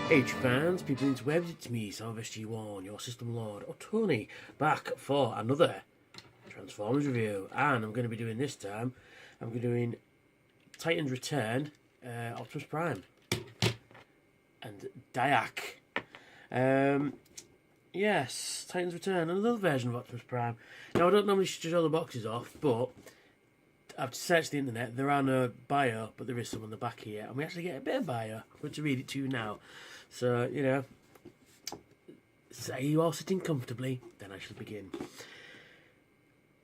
H fans, people interwebs, it's me, SylvesterG1, your system lord, or Tony, back for another Transformers review. And I'm going to be doing this time, I'm going to be doing Titans Return, Optimus Prime, and Diac. Yes, Titans Return, another version of Optimus Prime. Now, I don't normally show the boxes off, but I've searched the internet. There are no bio, but there is some on the back here. And we actually get a bit of bio. I'm going to read it to you now. So, you know, say you all sitting comfortably, then I shall begin.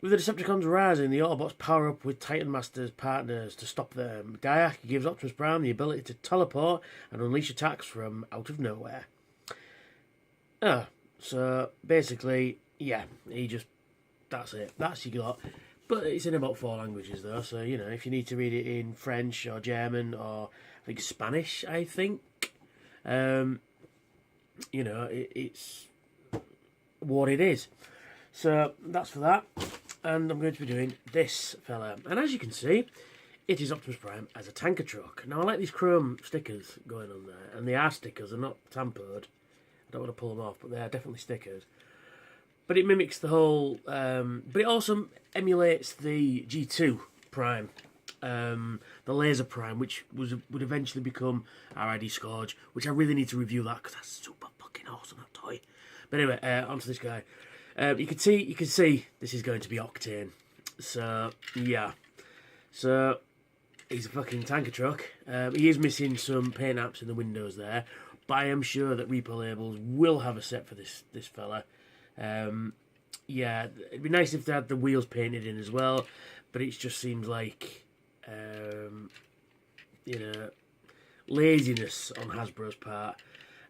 With the Decepticons rising, the Autobots power up with Titan Master's partners to stop them. Diac gives Optimus Prime the ability to teleport and unleash attacks from out of nowhere. So basically, yeah, that's it. That's you got. But it's in about 4 languages though, so you know, if you need to read it in French or German or I think Spanish, I think, you know, it's what it is. So that's for that, and I'm going to be doing this fella. And as you can see, it is Optimus Prime as a tanker truck. Now I like these chrome stickers going on there, and they are stickers, they're not tampered. I don't want to pull them off, but they are definitely stickers. But it mimics the whole, but it also emulates the G2 Prime, the Laser Prime, which would eventually become RID Scourge, which I really need to review that because that's super fucking awesome, that toy. But anyway, onto this guy. You can see this is going to be Octane. So yeah, so he's a fucking tanker truck. He is missing some paint apps in the windows there, but I am sure that Reaper Labels will have a set for this fella. Yeah, it'd be nice if they had the wheels painted in as well, but it just seems like, you know, laziness on Hasbro's part,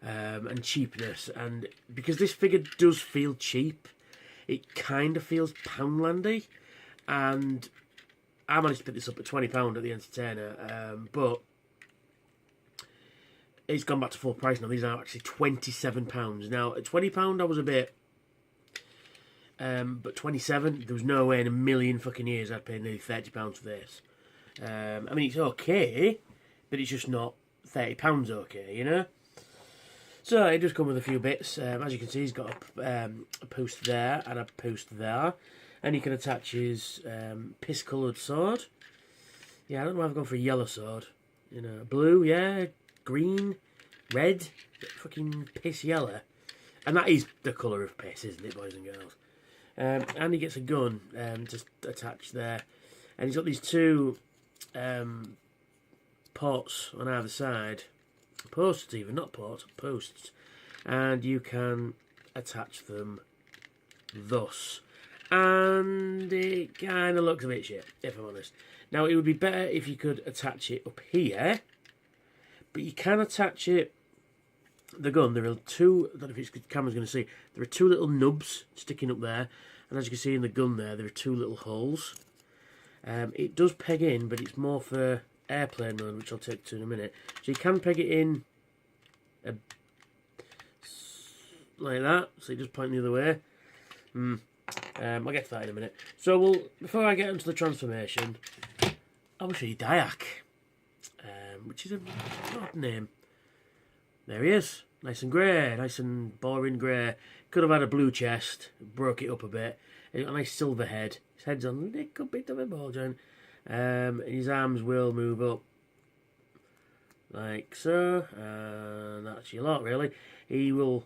and cheapness, and because this figure does feel cheap, it kind of feels Poundlandy, and I managed to pick this up at £20 at the Entertainer, but it's gone back to full price now. These are actually £27. Now, at £20 I was a bit... but 27, there was no way in a million fucking years I'd pay nearly £30 for this. I mean, it's okay, but it's just not £30 okay, you know? So, it does come with a few bits. As you can see, he's got a post there and a post there. And he can attach his piss-coloured sword. Yeah, I don't know why I've gone for a yellow sword. You know, blue, yeah, green, red, fucking piss yellow. And that is the colour of piss, isn't it, boys and girls? And he gets a gun just attached there, and he's got these 2 ports on either side, posts even, not ports, posts, and you can attach them thus, and it kind of looks a bit shit, if I'm honest. Now it would be better if you could attach it up here, but you can attach it. The gun, there are 2, I don't know if the camera's going to see, there are 2 little nubs sticking up there, and as you can see in the gun there are 2 little holes. It does peg in, but it's more for airplane mode, which I'll take to in a minute. So you can peg it in like that, so you just point the other way. I'll get to that in a minute. So before I get into the transformation, I will show you Diac, which is an odd name. There he is, nice and grey, nice and boring grey. Could have had a blue chest, broke it up a bit. He's got a nice silver head. His head's on a little bit of a ball joint. And his arms will move up like so. And that's your lot, really. He will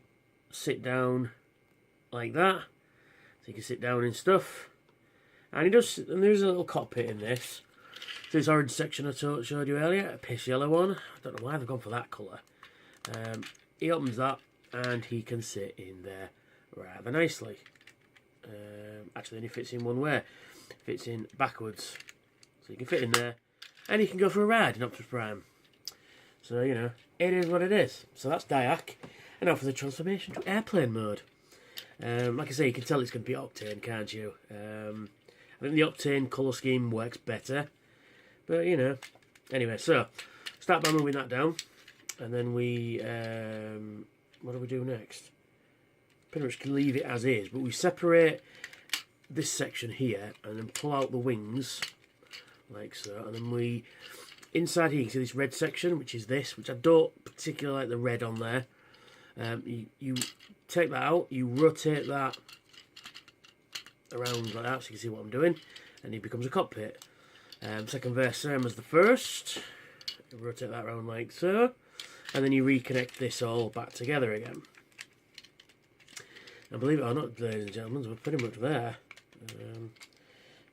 sit down like that. So he can sit down and stuff. And he does. And there's a little cockpit in this. So this orange section I showed you earlier, a piss yellow one. I don't know why they've gone for that colour. He opens that and he can sit in there rather nicely. Actually, then he fits in one way. Fits in backwards. So you can fit in there and you can go for a ride in Optimus Prime. So, you know, it is what it is. So that's Diac. And now for the transformation to airplane mode. Like I say, you can tell it's going to be Octane, can't you? I think the Octane colour scheme works better. But, you know. Anyway, so, start by moving that down. And then we, what do we do next? Pretty much can leave it as is, but we separate this section here and then pull out the wings, like so, and then inside here you can see this red section, which is this, which I don't particularly like the red on there. You take that out, you rotate that around like that so you can see what I'm doing, and it becomes a cockpit. Second verse, same as the first. You rotate that around like so, and then you reconnect this all back together again. And believe it or not, ladies and gentlemen, we're pretty much there.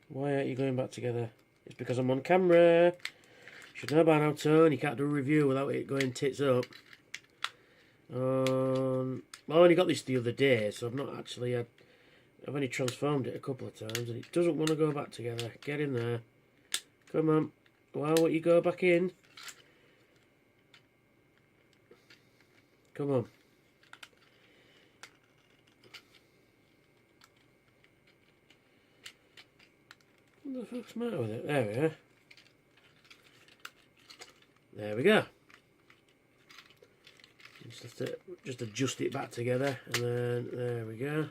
Why aren't you going back together? It's because I'm on camera. You should know by now, Tone. You can't do a review without it going tits up. Well, I only got this the other day, so I've not actually had... I've only transformed it a couple of times, and it doesn't want to go back together. Get in there. Come on. Why won't you go back in? Come on. What the fuck's the matter with it? There we are. There we go. Just have to just adjust it back together, and then there we go.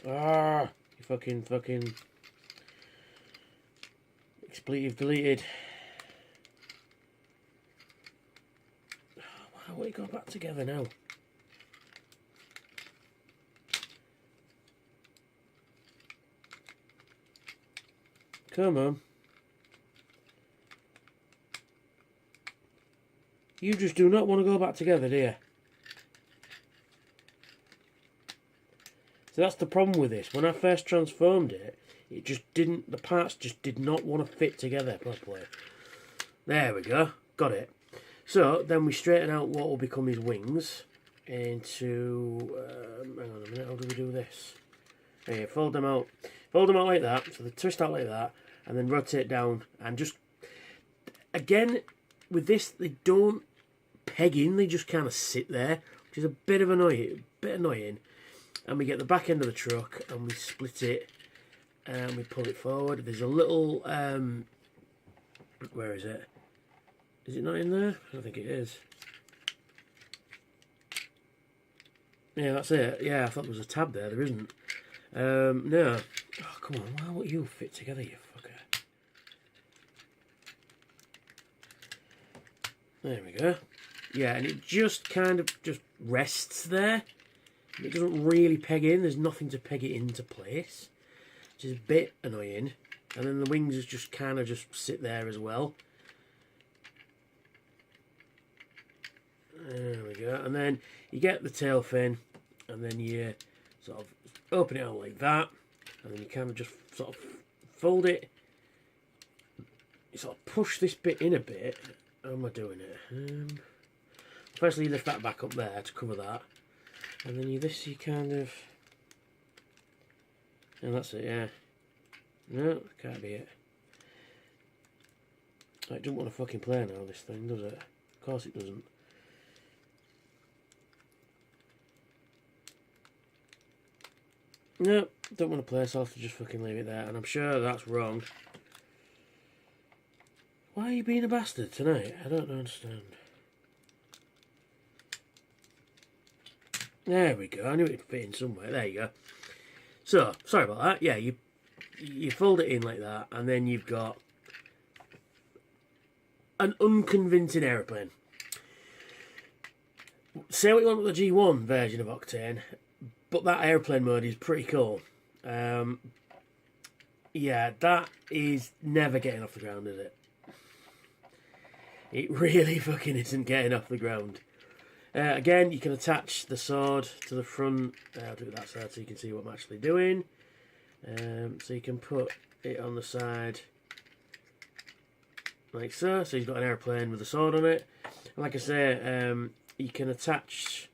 Ah, you fucking expletive deleted. Why won't you go back together now? Come on. You just do not want to go back together, do you? So that's the problem with this. When I first transformed it, it just didn't, the parts just did not want to fit together properly. There we go. Got it. So then we straighten out what will become his wings into, hang on a minute, how do we do this? Here, fold them out like that, so they twist out like that, and then rotate down, and just, again, with this, they don't peg in, they just kind of sit there, which is a bit annoying, and we get the back end of the truck, and we split it, and we pull it forward. There's a little, where is it? Is it not in there? I don't think it is. Yeah, that's it. Yeah, I thought there was a tab there. There isn't. No. Oh, come on. Why won't you fit together, you fucker? There we go. Yeah, and it just kind of just rests there. It doesn't really peg in. There's nothing to peg it into place, which is a bit annoying. And then the wings just kind of just sit there as well. There we go. And then you get the tail fin, and then you sort of open it out like that, and then you kind of just sort of fold it. You sort of push this bit in a bit. How am I doing it? Firstly, you lift that back up there to cover that, and then you kind of, and that's it. Yeah. No, can't be it. It doesn't want to fucking play now, this thing, does it? Of course it doesn't. No, don't want to play, so I'll have to just fucking leave it there. And I'm sure that's wrong. Why are you being a bastard tonight? I don't understand. There we go. I knew it'd fit in somewhere. There you go. So, sorry about that. Yeah, you fold it in like that, and then you've got an unconvincing aeroplane. Say what you want with the G1 version of Octane, but that airplane mode is pretty cool. Yeah, that is never getting off the ground, is it? It really fucking isn't getting off the ground. Again, you can attach the sword to the front. I'll do it that side so you can see what I'm actually doing. So you can put it on the side like so. So you've got an airplane with a sword on it. And like I say, you can attach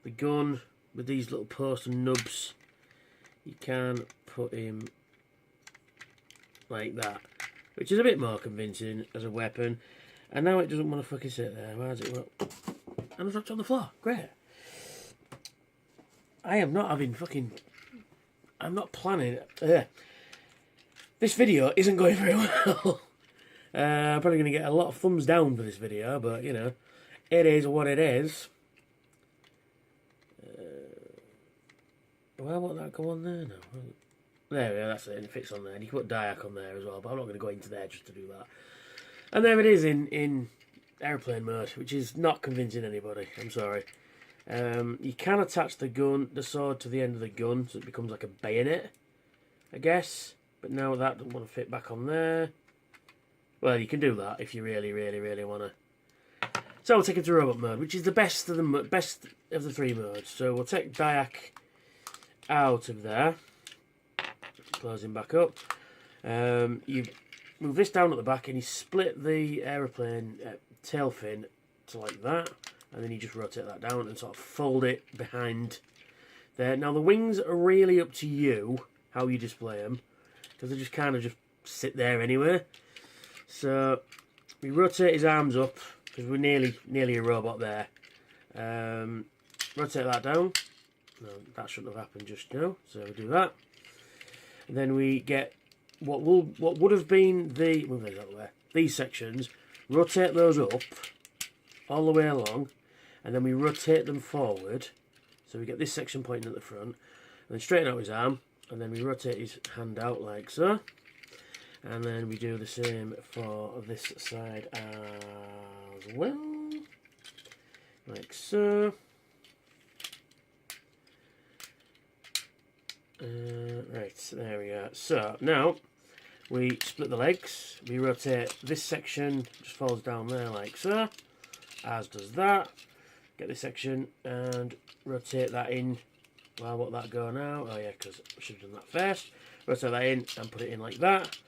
the gun with these little posts and nubs. You can put him like that, which is a bit more convincing as a weapon. And now it doesn't want to fucking sit there. Why does it work? And I dropped on the floor. Great. I am not having fucking... I'm not planning... This video isn't going very well. I'm probably going to get a lot of thumbs down for this video, but, you know, it is what it is. Why won't that go on there now? There we go, that's it, and it fits on there. And you can put Diac on there as well, but I'm not going to go into there just to do that. And there it is in airplane mode, which is not convincing anybody. I'm sorry. You can attach the sword to the end of the gun, so it becomes like a bayonet, I guess. But now that doesn't want to fit back on there. Well, you can do that if you really, really, really want to. So we'll take it to robot mode, which is the best of the three modes. So we'll take Diac out of there, close him back up. You move this down at the back, and you split the aeroplane tail fin to like that, and then you just rotate that down and sort of fold it behind there. Now the wings are really up to you how you display them, because they just kind of just sit there anyway. So we rotate his arms up, because we're nearly a robot there. Rotate that down. No, that shouldn't have happened just now. So we do that, and then we get what would have been these sections. Rotate those up all the way along, and then we rotate them forward. So we get this section pointing at the front, and then straighten out his arm, and then we rotate his hand out like so. And then we do the same for this side as well, like so. Right, there we are. So now we split the legs. We rotate this section, just falls down there like so, as does that. Get this section and rotate that in. Well, what that go now? Oh yeah, because I should have done that first. Rotate that in and put it in like that.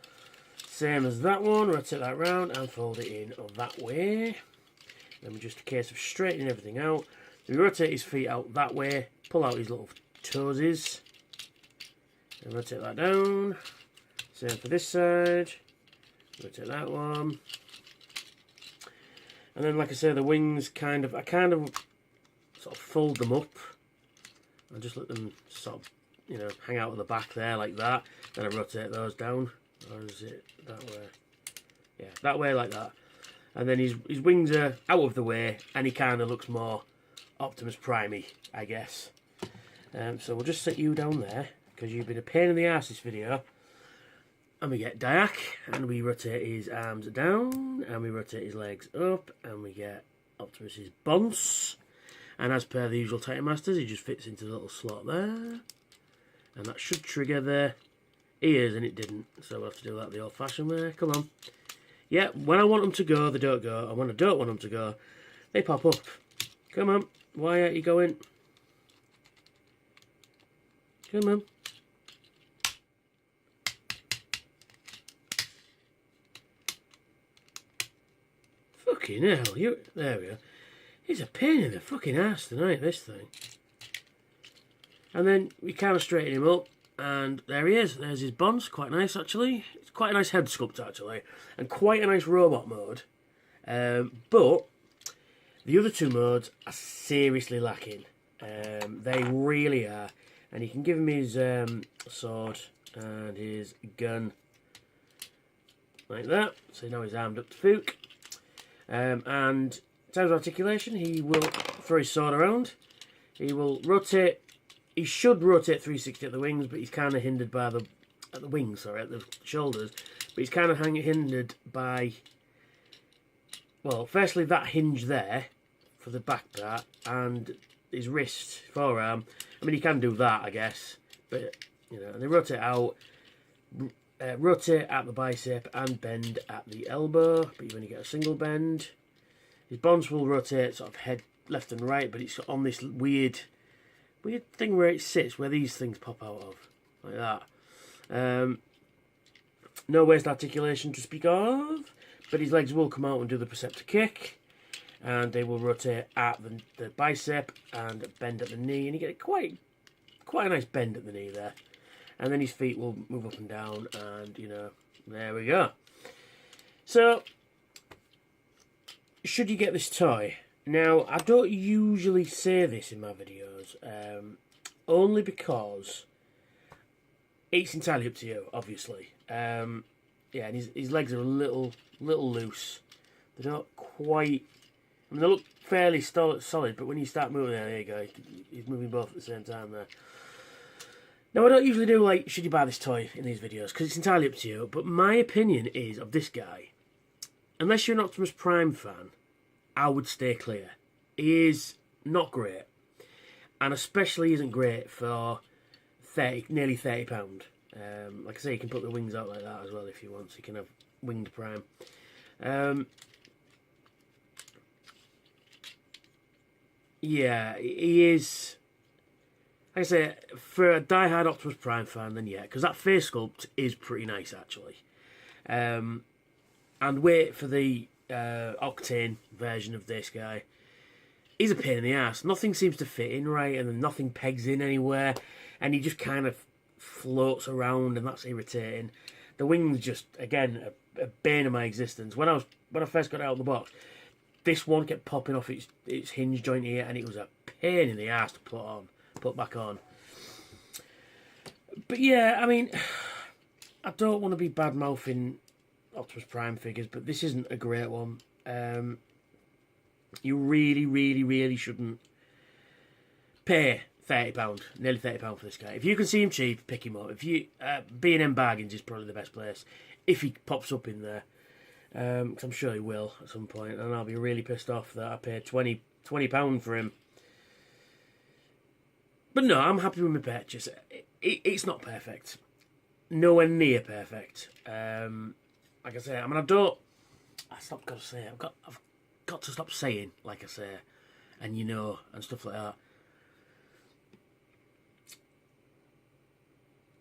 Same as that one, rotate that round and fold it in that way. Then just a case of straightening everything out. So we rotate his feet out that way, pull out his little toesies, and rotate that down. Same for this side, rotate that one. And then, like I say, the wings I kind of sort of fold them up and just let them sort of, you know, hang out at the back there like that. Then I rotate those down. Or is it that way? Yeah, that way like that. And then his wings are out of the way, and he kind of looks more Optimus Prime-y, I guess. So we'll just set you down there, because you've been a pain in the arse this video. And we get Diac, and we rotate his arms down, and we rotate his legs up, and we get Optimus's bonce. And as per the usual Titan Masters, he just fits into the little slot there. And that should trigger the ears, and it didn't, so we'll have to do that the old-fashioned way. Come on. Yeah, when I want them to go, they don't go, and when I don't want them to go, they pop up. Come on, why aren't you going? Come on. Fucking hell, there we go. It's a pain in the fucking ass tonight, this thing. And then we kind of straighten him up. And there he is. There's his bonds. Quite nice, actually. It's quite a nice head sculpt, actually. And quite a nice robot mode. But the other two modes are seriously lacking. They really are. And you can give him his sword and his gun like that. So now he's armed up to Fook. And in terms of articulation, he will throw his sword around. He will rotate. He should rotate 360 at the wings, but he's kind of hindered by at the shoulders. But he's kind of hindered by, well, firstly that hinge there for the back part, and his wrist, forearm. I mean, he can do that, I guess, but you know, and they rotate out, rotate at the bicep and bend at the elbow, but you only get a single bend. His bonds will rotate sort of head left and right, but it's on this weird thing where it sits, where these things pop out of, like that. No waist articulation to speak of, but his legs will come out and do the Perceptor kick, and they will rotate at the bicep and bend at the knee, and you get quite a nice bend at the knee there. And then his feet will move up and down, and you know, there we go. So, should you get this toy? Now, I don't usually say this in my videos, only because it's entirely up to you, obviously. Yeah, and his legs are a little loose. They're not quite. I mean, they look fairly solid, but when you start moving, there you go. He's moving both at the same time there. Now, I don't usually do like, should you buy this toy in these videos, because it's entirely up to you. But my opinion is of this guy. unless you're an Optimus Prime fan, I would stay clear. He is not great, and especially isn't great for nearly £30. Like I say, you can put the wings out like that as well if you want, so you can have winged Prime. Yeah, he is. Like I say, for a die-hard Optimus Prime fan, then yeah, because that face sculpt is pretty nice actually. And wait for the Octane version of this guy. He's a pain in the ass. Nothing seems to fit in right, and then nothing pegs in anywhere, and he just kind of floats around, and that's irritating. The wings just, again, a bane of my existence. When I first got it out of the box, this one kept popping off its hinge joint here, and it was a pain in the ass to put back on. But yeah, I mean, I don't want to be bad-mouthing Optimus Prime figures, but this isn't a great one. You really, really, really shouldn't pay £30, nearly £30 for this guy. If you can see him cheap, pick him up. If you B&M Bargains is probably the best place if he pops up in there, because I'm sure he will at some point, and I'll be really pissed off that I paid £20 for him. But no, I'm happy with my purchase. It's not perfect, nowhere near perfect. Like I say, I mean, I've got to say, I've got to stop saying, like I say, and you know, and stuff like that.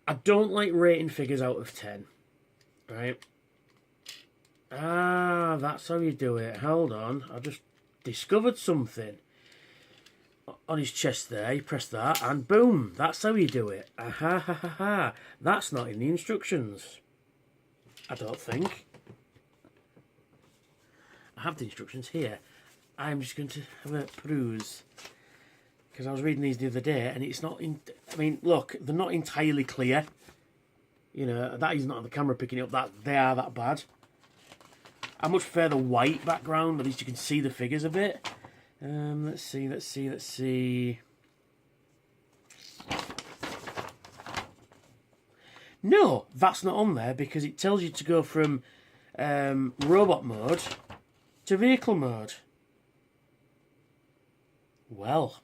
I don't like rating figures out of 10, right? Ah, that's how you do it. Hold on, I just discovered something. On his chest there, you press that, and boom, that's how you do it. Aha, ha, ha, ha. That's not in the instructions. I don't think. I have the instructions here. I'm just going to have a peruse, because I was reading these the other day, and it's not in. I mean, look, they're not entirely clear. You know, that is not on the camera picking it up. That they are that bad. I much prefer the white background. At least you can see the figures a bit. Let's see. No, that's not on there because it tells you to go from robot mode to vehicle mode. Well,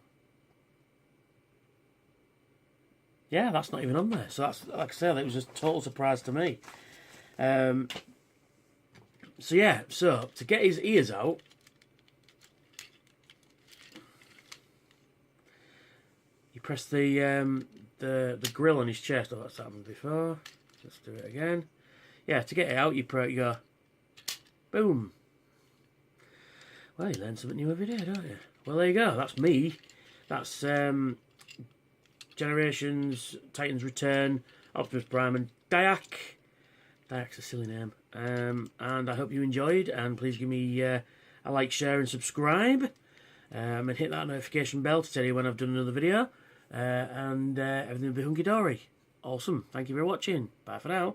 yeah, that's not even on there. So that's, like I said, it was a total surprise to me. So yeah, so to get his ears out, you press the grill on his chest. Oh, that's happened before. Let's do it again. Yeah, to get it out, you go, boom. Well, you learn something new every day, don't you? Well, there you go. That's me. That's Generations, Titans Return, Optimus Prime, and Diac. Diac's a silly name. And I hope you enjoyed. And please give me a like, share, and subscribe. And hit that notification bell to tell you when I've done another video. And everything will be hunky-dory. Awesome. Thank you for watching. Bye for now.